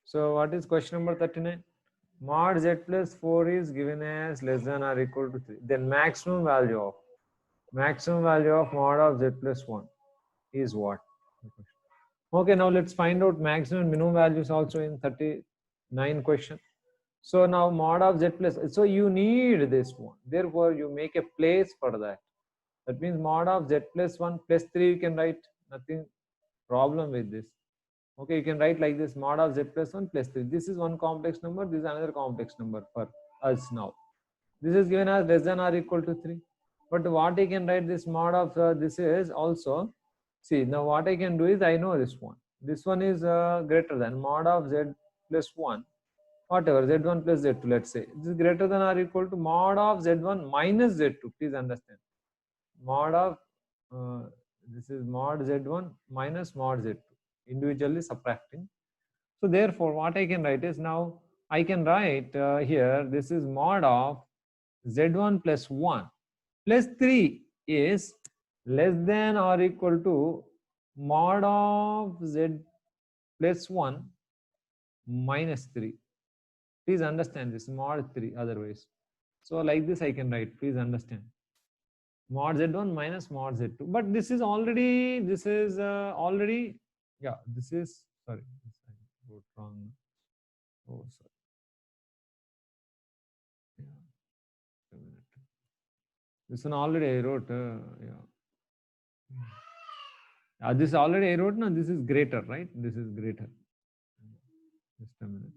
So what is question number 39? Mod z plus 4 is given as less than or equal to 3. Then maximum value of mod of z plus 1 is what? Okay, now let's find out maximum and minimum values also in 39 question. So now mod of z plus, so you need this one. Therefore, you make a place for that. That means mod of z plus 1 plus 3 you can write, nothing problem with this. Okay, you can write like this, mod of z plus 1 plus 3. This is one complex number, this is another complex number for us now. This is given as less than or equal to 3. But what I can write this mod of this is also, see, now what I can do is I know this one. This one is greater than mod of z plus 1, whatever, z1 plus z2, let's say. This is greater than or equal to mod of z1 minus z2. Please understand. Mod of, this is mod z1 minus mod z2, individually subtracting. So therefore, what I can write is, now I can write here, this is mod of z1 plus 1 plus 3 is less than or equal to mod of z plus 1 minus 3. Please understand this, mod 3 otherwise. So like this I can write, please understand. Mod z1 minus mod z2. But this is already, yeah, this is, sorry, I wrote wrong. Oh, sorry. Yeah. This one already I wrote, yeah. This already I wrote, no, this is greater, right? This is greater. Just a minute.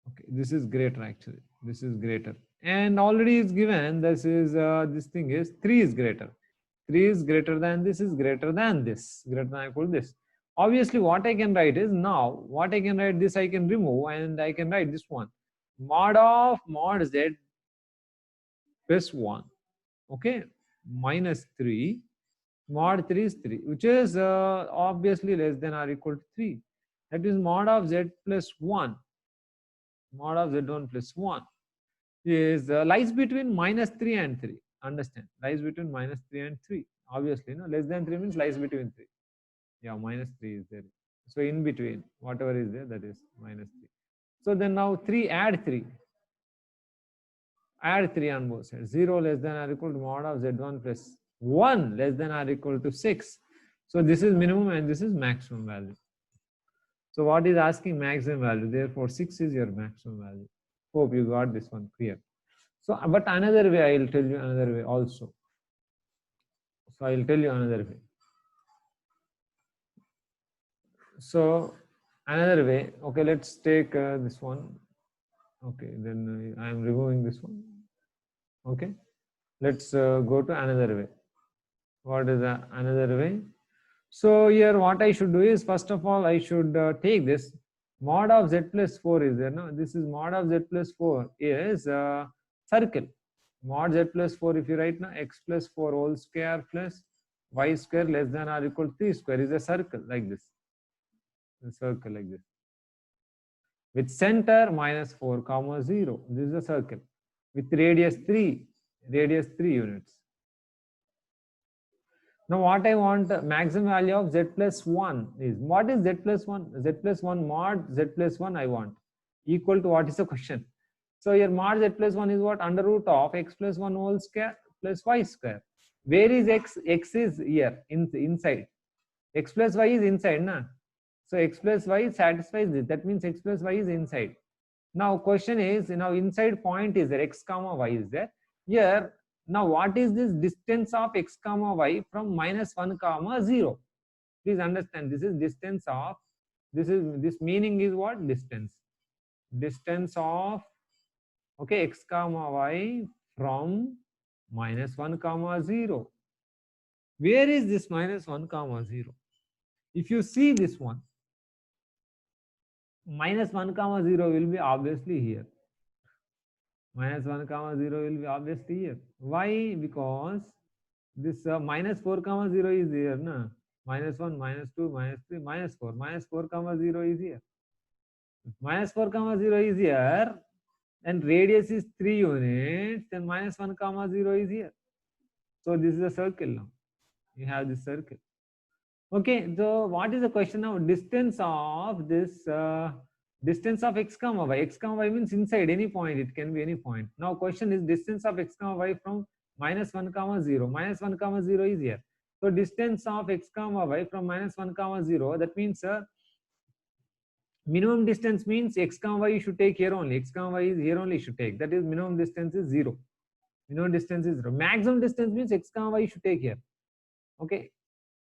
Okay, this is greater actually. This is greater. And already is given, this is, this thing is 3 is greater. 3 is greater than this is greater than this, greater than or equal to this. Obviously, what I can write is, now, what I can write, this I can remove and I can write this one. Mod of mod z plus 1, okay, minus 3, mod 3 is 3, which is obviously less than or equal to 3. That is mod of z plus 1, mod of z1 plus 1 is lies between minus 3 and 3. Understand, lies between minus 3 and 3. Obviously, no, less than 3 means lies between 3. Yeah, minus 3 is there. So in between, whatever is there, that is minus 3. So then now 3, add 3. Add 3 on both sides. 0 less than or equal to mod of z1 plus 1 less than or equal to 6. So this is minimum and this is maximum value. So what is asking maximum value? Therefore 6 is your maximum value. Hope you got this one clear. So, but another way, I will tell you another way also. So I will tell you another way. So another way, okay, let's take this one. Okay, then I am removing this one. Okay, let's go to another way. What is another way? So here what I should do is, first of all, I should take this mod of z plus 4 is there. No, this is mod of z plus 4 is circle. Mod z plus 4, if you write now, x plus 4 whole square plus y square less than or equal to 3 square is a circle like this. A circle like this. With center minus 4 comma 0. This is a circle. With radius 3 units. Now what I want, maximum value of z plus 1 is, what is z plus 1? Z plus 1 mod z plus 1 I want. Equal to what is the question? So here mod z plus 1 is what? Under root of x plus 1 whole square plus y square. Where is x? X is here, inside. X plus y is inside, na? So x plus y satisfies this. That means x plus y is inside. Now question is, now inside point is there, x comma y is there. Here, now what is this distance of x comma y from minus 1 comma 0? Please understand, this is distance of, this meaning is what? Distance. Distance of, okay, x comma y from minus 1 comma 0. Where is this minus 1 comma 0? If you see this one, minus 1 comma 0 will be obviously here. Minus 1 comma 0 will be obviously here. Why? Because this minus 4 comma 0 is here, na? Minus 1, minus 2, minus 3, minus 4. Minus 4 comma 0 is here. If minus 4 comma 0 is here, and radius is 3 units, then minus 1 comma 0 is here. So this is a circle now. You have this circle. Okay, so what is the question now? Distance of this distance of x comma y. X comma y means inside any point. It can be any point. Now question is distance of x comma y from -1 comma 0. -1 comma 0 is here. So distance of x comma y from -1 comma 0. That means minimum distance means x comma y you should take here only. X comma y is here only you should take. That is minimum distance is 0. Minimum distance is 0. Maximum distance means x comma y you should take here. Okay,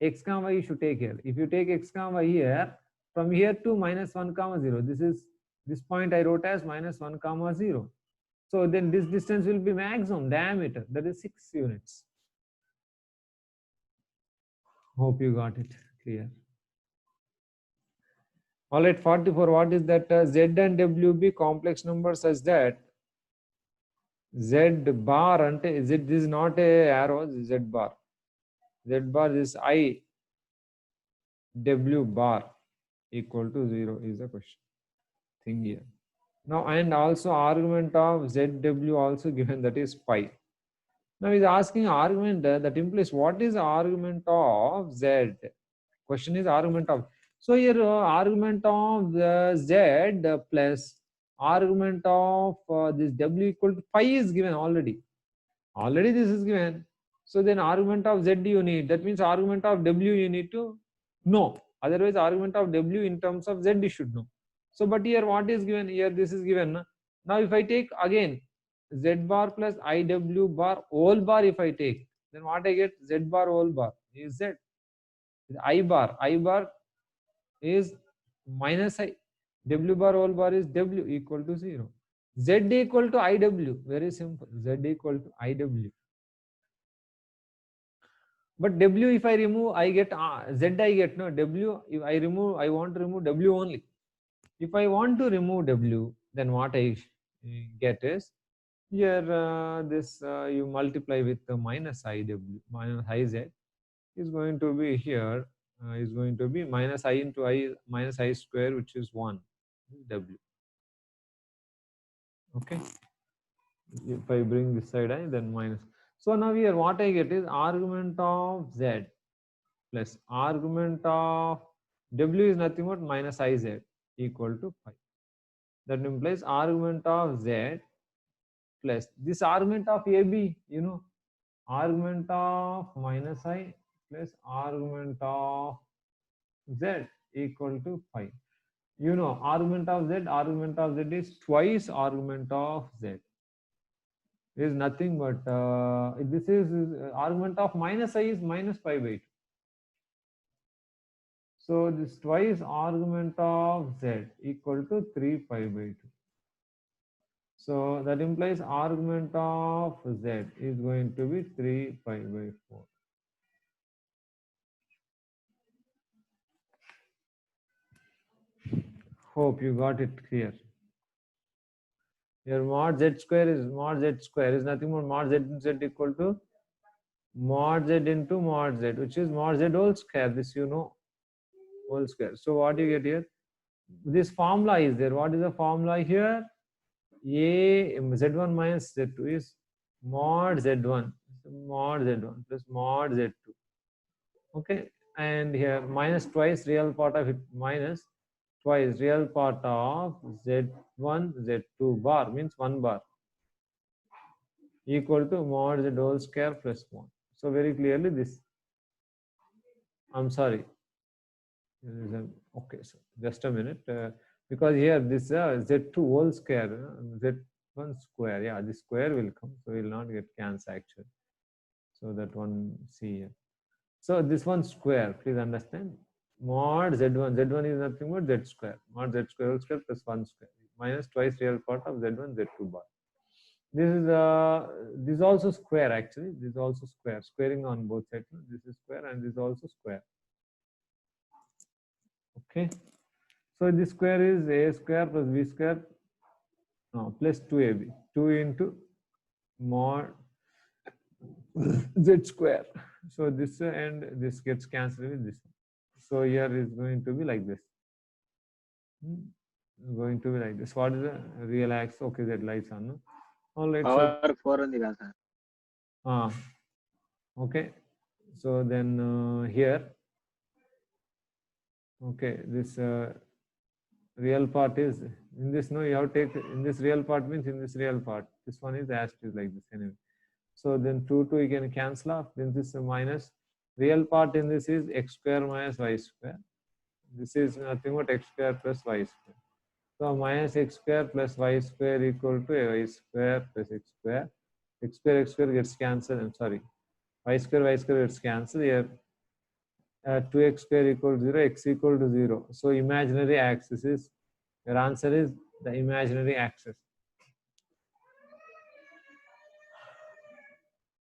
x comma y you should take here. If you take x comma y here, from here to -1 comma 0, this point I wrote as -1 comma 0. So then this distance will be maximum diameter, that is 6 units. Hope you got it clear. All right, 44. What is that? Z and W be complex numbers such that Z bar ante Z, this is not a arrow, Z bar. Z bar is I W bar equal to 0 is the question thing here. Now, and also argument of ZW also given, that is pi. Now he's asking argument that implies what is argument of Z? Question is argument of. So here argument of Z plus argument of this W equal to pi is given already. Already this is given. So then argument of Z you need. That means argument of W you need to know. Otherwise argument of W in terms of Z you should know. So but here what is given? Here this is given. Now if I take again Z bar plus IW bar whole bar, if I take, then what I get? Z bar whole bar is Z. I bar is minus I. W bar whole bar is W equal to 0. Z equal to IW. Very simple. Z equal to IW. But W if I remove, I get Z I get, no, W if I remove, I want to remove W only. If I want to remove W, then what I get is here this you multiply with the minus IW, minus IZ is going to be here, is going to be minus I into I minus I square, which is 1 W. Okay, if I bring this side I, then minus. So now here what I get is argument of Z plus argument of W is nothing but minus IZ equal to pi. That implies argument of Z plus this argument of AB, you know, argument of minus I plus argument of Z equal to pi. You know, argument of Z is twice argument of Z. Is nothing but this is argument of minus I is minus pi by 2. So this twice argument of Z equal to 3 pi by 2. So that implies argument of Z is going to be 3 pi by 4. Hope you got it clear. Your mod Z square is nothing but mod Z equal to mod Z into mod Z, which is mod Z whole square. This you know, whole square. So what you get here? This formula is there. What is the formula here? A Z1 minus Z2 is mod Z1 plus mod Z2. Okay, and here minus twice real part of it, minus twice real part of Z1 Z2 bar means 1 bar equal to mod Z whole square plus 1. So very clearly this, I'm sorry, okay, so just a minute, because here this Z2 whole square, Z1 square, yeah, this square will come, so will not get cancelled actually. So that one, see here. So this one square, please understand. Mod Z1 is nothing but Z square. Mod Z square whole square plus 1 square minus twice real part of Z1 Z2 bar. This is also square actually. This is also square. Squaring on both sides. This is square and this is also square. Okay. So this square is A square plus B square plus 2AB. 2 into mod Z square. So this and this gets cancelled with this. So here is going to be like this. Going to be like this. What is the real axis? Okay, that lights on. No? All right. Power 4 on the gas. Okay. So then here Okay, this real part is in this. No, you have to take in this real part means in this real part. This one is as it is like this anyway. So then 2 you can cancel off. Then this is a minus. Real part in this is x square minus y square. This is nothing but x square plus y square. So minus x square plus y square equal to y square plus x square. X square gets cancelled. I'm sorry. Y square gets cancelled. Here 2x square equal to 0, x equal to 0. So imaginary axis is, your answer is the imaginary axis.